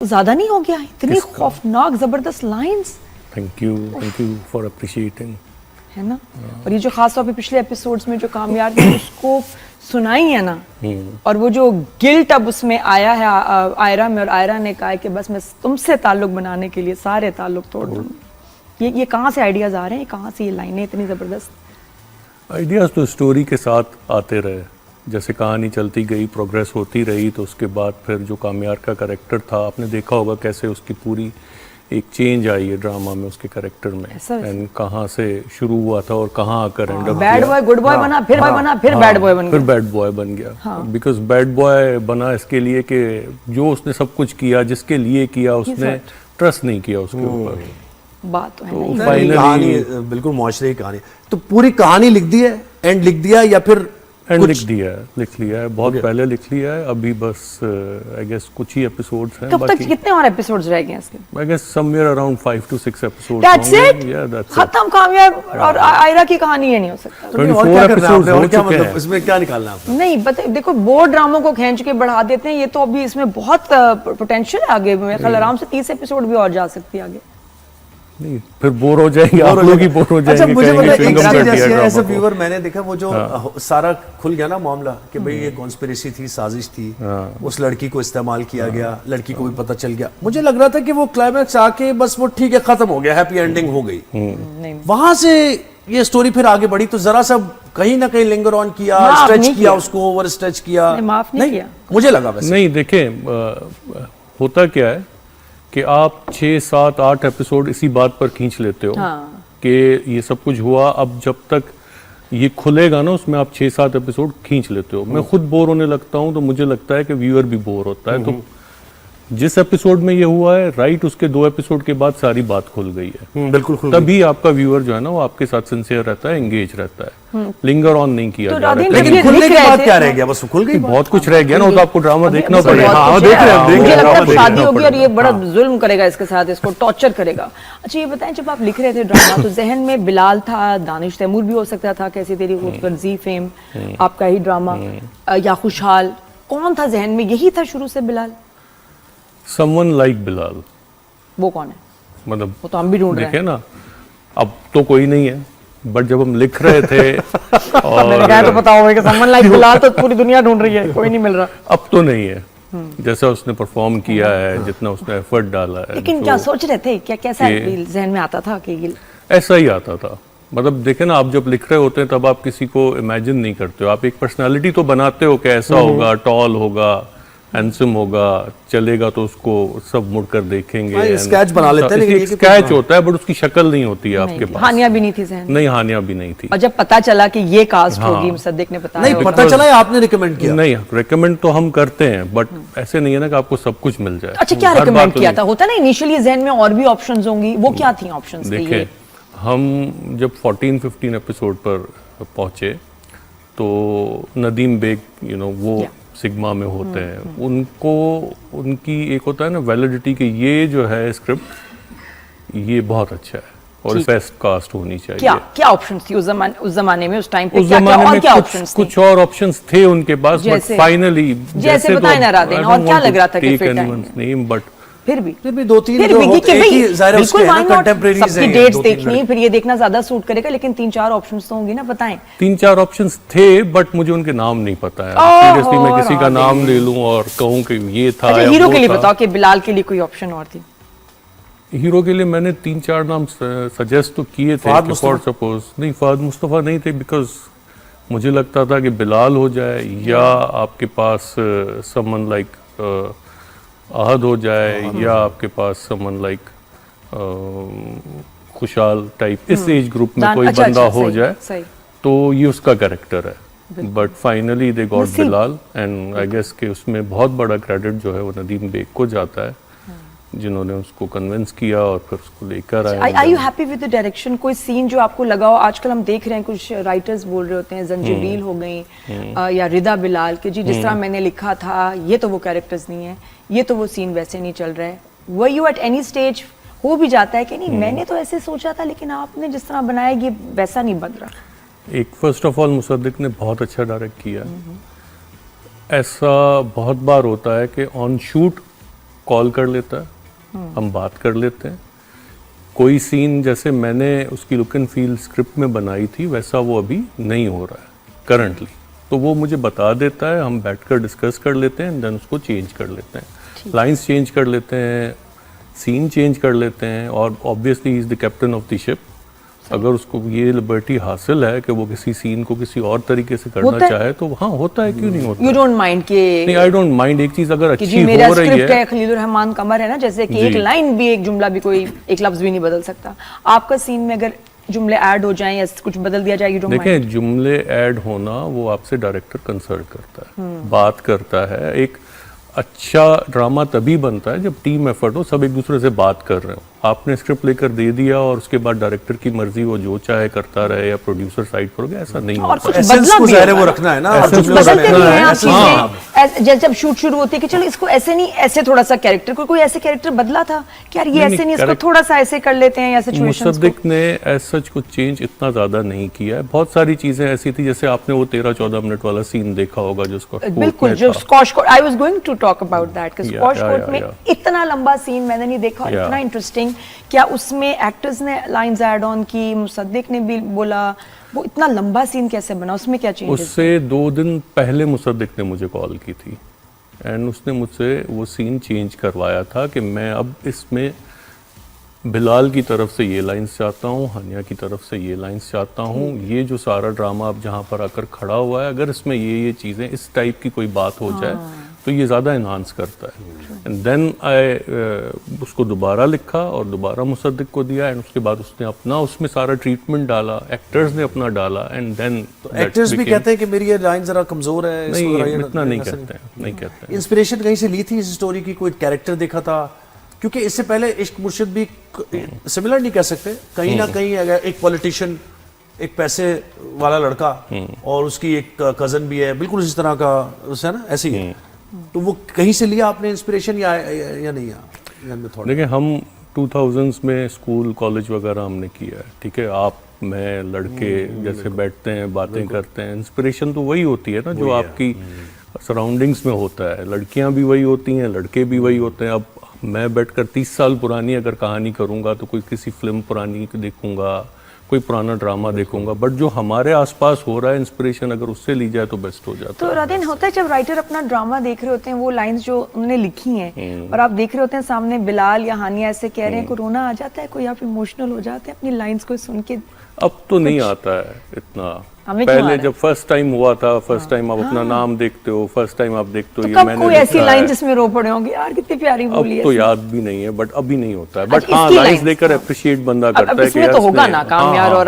ज्यादा नहीं हो गया? इतनी खौफनाक जबरदस्त lines. Thank you for appreciating, है ना। और ये जो खास तौर पे पिछले एपिसोड्स में जो कामयाब ने उसको सुनाई है ना, और वो जो गिल्ट अब उसमें आया है आयरा में, और आयरा ने कहा है कि बस मैं तुमसे ताल्लुक बनाने के लिए सारे ताल्लुक तोड़ दूंगी। ये कहाँ से आइडियाज आ रहे हैं, कहाँ से ये लाइनें इतनी जबरदस्त? आइडियाज तो स्टोरी के साथ आते रहे, जैसे कहानी चलती गई, प्रोग्रेस होती रही, तो उसके बाद फिर जो कामयार का कैरेक्टर था, आपने देखा होगा कैसे उसकी पूरी एक चेंज आई है ड्रामा में उसके कैरेक्टर में, एंड कहाँ से शुरू हुआ था और कहाँ आकर and up bad boy good boy बना, फिर बना, फिर बैड बॉय बन गया, फिर बैड बॉय बन गया। बिकॉज बैड बॉय बना इसके लिए कि जो उसने सब कुछ किया, जिसके लिए किया, उसने ट्रस्ट नहीं किया उसके ऊपर। बात तो है तो कहानी बिल्कुल मुआशरे की कहानी। तो पूरी कहानी लिख दी है, एंड लिख दिया, या फिर एंड लिख लिया है बहुत पहले लिख लिया है, अभी बस आई गेस कुछ ही एपिसोड्स हैं। कब तक कितने और एपिसोड्स रह गए हैं इसके? I guess somewhere around 5 to 6 episodes. That's it, खत्म कामयाब और आयरा की कहानी ये नहीं हो सकता। 24 एपिसोड्स हो चुके हैं, इसमें क्या निकालना है? नहीं बता, देखो बोर्ड ड्रामों को खींच के बढ़ा देते हैं, ये तो अभी इसमें बहुत पोटेंशियल है आगे। मेरे ख्याल आराम से 30 एपिसोड भी और जा सकती है आगे। नहीं फिर बोर हो जाएंगे, आप लोग ही बोर हो जाएंगे। अच्छा मुझे मतलब एक चीज ऐसी है, एज अ व्यूअर मैंने देखा वो जो सारा खुल गया ना मामला कि भाई ये कॉन्स्पिरेसी थी, साजिश थी, उस लड़की को इस्तेमाल किया गया, लड़की को भी पता चल गया। मुझे लग रहा था कि वो क्लाइमैक्स आके बस वो ठीक है, खत्म हो गया, हैप्पी एंडिंग हो गई। वहां से ये स्टोरी फिर आगे बढ़ी तो जरा सा कहीं ना कहीं लिंगर ऑन किया, स्ट्रेच किया उसको, ओवर स्ट्रेच किया, माफ नहीं किया मुझे लगा। वैसे नहीं, देखें होता क्या है कि आप 6, 7, 8 एपिसोड इसी बात पर खींच लेते हो कि ये सब कुछ हुआ, अब जब तक ये खुलेगा ना उसमें आप 6, 7 एपिसोड खींच लेते हो। मैं खुद बोर होने लगता हूँ, तो मुझे लगता है कि व्यूअर भी बोर होता है। तो जिस एपिसोड में ये हुआ है, राइट उसके 2 एपिसोड के बाद सारी बात खुल गई है, बिल्कुल खुल तभी आपका व्यूअर जो है ना वो आपके साथ सिंसियर रहता है, एंगेज रहता है, लिंगर ऑन नहीं किया जा रहा है। लेकिन खुलने के बाद क्या रह गया? बस खुल गई, बहुत कुछ रह गया ना, तो आपको ड्रामा देखना पड़ेगा। हाँ, देख रहे हैं, मुझे लगता है शादी होगी और ये बड़ा जुल्म करेगा इसके साथ, इसको टॉर्चर करेगा। अच्छा ये बताएं, जब आप लिख रहे थे ड्रामा तो जहन में बिलाल था, दानिश तैमूर भी हो सकता था, कैसी तेरी खूबसूरत जी फेम आपका ही ड्रामा, या खुशहाल, कौन था जहन में? यही था शुरू से बिलाल? Someone like Bilal. वो कौन है? मतलब वो तो हम भी ढूंढ रहे हैं। देखे ना, अब तो कोई नहीं है, बट जब हम लिख रहे थे और मैंने कहा तो पता होगा कि समवन लाइक बिलाल तो पूरी दुनिया ढूंढ रही है, कोई नहीं मिल रहा। अब तो नहीं है, जैसा उसने परफॉर्म किया है, जितना उसने एफर्ट डाला है। लेकिन क्या सोच रहे थे, क्या कैसा जहन में आता था कि ऐसा ही आता था? मतलब देखे ना, आप जब लिख रहे होते हैं तब आप किसी को इमेजिन नहीं करते हो, आप एक पर्सनालिटी तो बनाते हो कि ऐसा होगा, टॉल होगा, हैंडसम होगा, चलेगा तो उसको सब मुड़कर देखेंगे, स्केच बना लेते हैं, लेकिन स्केच होता है, बट उसकी शक्ल नहीं होती है आपके पास। हानिया भी नहीं थी जहन? नहीं, हानिया भी नहीं थी। और जब पता चला कि ये कास्ट होगी, मुसद्दिक ने बताया? नहीं पता चला, आपने रिकमेंड किया? नहीं, रिकमेंड तो हम करते हैं, बट ऐसे नहीं है ना कि आपको सब कुछ मिल जाए। अच्छा क्या रिकमेंड किया था? होता ना इनिशियली जहन में और भी ऑप्शंस होंगी, वो क्या थी ऑप्शंस? देखिए, हम जब 14-15 एपिसोड पर पहुंचे तो नदीम बेग वो सिग्मा में होते हैं, उनको उनकी एक होता है ना वैलिडिटी कि ये जो है स्क्रिप्ट ये बहुत अच्छा है और बेस्ट कास्ट होनी चाहिए। क्या ऑप्शंस थी उस जमाने में, उस टाइम पे? उस जमाने में कुछ और ऑप्शंस थे उनके पास, बट फाइनली जैसे बताए ना राधे, और क्या लग रहा था कि फिट टाइम, बट फिर भी 2-3 जो एक ही ज़ाहिर उसके हैं ना, कंटेम्परेरीज हैं, डेट्स देखनी, फिर ये देखना ज्यादा सूट करेगा, लेकिन 3-4 ऑप्शंस तो होंगी ना, बताएं। 3-4 ऑप्शंस थे, बट मुझे उनके नाम नहीं पता है। सीरियसली मैं किसी का नाम ले लूं और कहूं कि ये था। अच्छा हीरो के लिए बताओ कि बिलाल के लिए कोई ऑप्शन और थी? हीरो के लिए मैंने 3-4 नाम सजेस्ट तो किए थे, फॉर सपोज नहीं, फहद मुस्तफा नहीं थे, बिकॉज मुझे लगता था कि बिलाल हो जाए या आपके पास समवन लाइक अहद हो जाए, या आपके पास समवन लाइक खुशहाल टाइप, इस एज ग्रुप में कोई बंदा हो जाए तो ये उसका कैरेक्टर है। But finally they got Bilal, and I guess कि उसमें बहुत बड़ा क्रेडिट जो है वो नदीम बेग को जाता है, जिन्होंने उसको कन्विंस किया और फिर उसको लेकर आए। Are you happy with the direction? कोई सीन जो आपको लगा हो? आजकल हम देख रहे हैं कुछ राइटर्स बोल रहे होते हैं जंजीरील हो गई या रिदा बिलाल के जी जिस तरह मैंने लिखा था ये तो वो कैरेक्टर्स नहीं है, ये तो वो सीन वैसे नहीं चल रहा है। Were you at any stage हो भी जाता है कि नहीं मैंने तो ऐसे सोचा था लेकिन आपने जिस तरह बनाया ये वैसा नहीं बन रहा? एक फर्स्ट ऑफ ऑल मुसद्दिक ने बहुत अच्छा डायरेक्ट किया। ऐसा बहुत बार होता है कि ऑन शूट कॉल कर लेता है, हम बात कर लेते हैं। कोई सीन जैसे मैंने उसकी लुक एंड फील स्क्रिप्ट में बनाई थी वैसा वो अभी नहीं हो रहा है करंटली, तो वो मुझे बता देता है, हम बैठकर डिस्कस कर लेते हैं, देन उसको चेंज कर लेते हैं, लाइंस चेंज कर लेते हैं, सीन चेंज कर लेते हैं। और obviously he is the captain of the ship. अगर उसको ये लिबर्टी हासिल है कि वो किसी सीन को किसी और तरीके से करना चाहे तो हाँ होता है, क्यों नहीं होता। यू डोंट माइंड कि नहीं, आई डोंट माइंड। एक चीज अगर अच्छी मेरा हो रही स्क्रिप्ट है, खलीलुर रहमान कमर है ना, जैसे कि एक लाइन भी, एक जुमला भी, कोई एक लफ्ज भी नहीं बदल सकता। आपका सीन में अगर जुमले ऐड हो जाएं या कुछ बदल दिया जाए, देखें जुमले ऐड होना वो आपसे डायरेक्टर कंसल्ट करता है, बात करता है। एक अच्छा ड्रामा तभी बनता है जब टीम एफर्ट हो, सब एक दूसरे से बात कर रहे हो। आपने स्क्रिप्ट लेकर दे दिया और उसके बाद डायरेक्टर की मर्जी वो जो चाहे करता रहे या प्रोड्यूसर साइड पर हो गया, ऐसा नहीं होता। एसेंस को ज़ाहिर है वो रखना है ना, जैसे जब शूट शुरू होती है कि चलो इसको ऐसे नहीं, ऐसे थोड़ा सा कैरेक्टर, कोई ऐसे कैरेक्टर बदला था कि यार ये ऐसे नहीं, इसको थोड़ा सा ऐसे कर लेते हैं या सिचुएशंस को। मुसद्दिक ने एज सच कुछ चेंज इतना ज्यादा नहीं किया है। बहुत सारी चीजें ऐसी थी, जैसे आपने वो 13-14 मिनट वाला सीन देखा होगा जिसको बिल्कुल, जो squash court, I was going to talk about that कि स्कॉश कोर्ट में इतना लंबा सीन मैंने नहीं देखा, इतना इंटरेस्टिंग। क्या उसमें एक्टर्स ने लाइंस ऐड ऑन की, मुसद्दिक ने भी बोला, वो इतना लंबा सीन कैसे बना, उसमें क्या चेंज? उससे 2 दिन पहले मुसद्दिक ने मुझे कॉल की थी एंड उसने मुझसे वो सीन चेंज करवाया था कि मैं अब इसमें बिलाल की तरफ से ये लाइंस चाहता हूँ, हानिया की तरफ से ये लाइंस चाहता हूँ, ये जो सारा ड्रामा अब जहाँ पर आकर खड़ा हुआ है, अगर इसमें ये चीज़ें इस टाइप की कोई बात हो जाए तो ये ज़्यादा इन्हांस करता है। एंड देन उसको दोबारा लिखा और दोबारा मुसद्दिक को दिया एंड उसके बाद उसने अपना उसमें सारा ट्रीटमेंट डाला, एक्टर्स ने अपना डाला एंड देन एक्टर्स भी कहते हैं कि मेरी ये लाइन जरा कमजोर है, नहीं इतना नहीं कहते हैं, नहीं कहते हैं। इंस्पिरेशन कहीं से ली थी इस स्टोरी की, कोई कैरेक्टर देखा था? क्योंकि इससे पहले इश्क मुर्शिद भी सिमिलर नहीं कह सकते, कहीं ना कहीं अगर एक पॉलिटिशियन, एक पैसे वाला लड़का और उसकी एक कजन भी है बिल्कुल इस तरह का, है ना, ऐसी है। तो वो कहीं से लिया आपने इंस्पिरेशन या नहीं? देखिए हम 2000s में स्कूल कॉलेज वगैरह हमने किया है, ठीक है। आप मैं लड़के जैसे बैठते हैं बातें करते हैं, इंस्पिरेशन तो वही होती है ना जो आपकी सराउंडिंग्स में होता है। लड़कियां भी वही होती हैं, लड़के भी वही होते हैं। अब मैं बैठकर 30 साल पुरानी अगर कहानी करूंगा तो कोई किसी फिल्म पुरानी देखूंगा, कोई पुराना ड्रामा देखूंगा, बट जो हमारे आसपास हो रहा है इंस्पिरेशन अगर उससे ली जाए तो बेस्ट हो जाता है। तो राधेन होता है जब राइटर अपना ड्रामा देख रहे होते हैं, वो लाइंस जो उन्होंने लिखी हैं और आप देख रहे होते हैं सामने बिलाल या हानिया ऐसे कह रहे हैं, कोरोना आ जाता है, कोई आप इमोशनल हो जाते हैं अपनी लाइंस को सुन के? अब तो नहीं आता है इतना, पहले जब फर्स्ट टाइम हुआ था, फर्स्ट टाइम आप अपना नाम देखते हो, फर्स्ट टाइम आप देखते हो, ये मैंने कोई ऐसी लाइन जिसमें रो पड़े होंगे यार कितनी प्यारी बोली है, अब तो याद भी नहीं है, बट अभी नहीं होता है। बट हाँ लाइंस देखकर अप्रिशिएट बंदा करता है कि तो होगा ना काम यार। और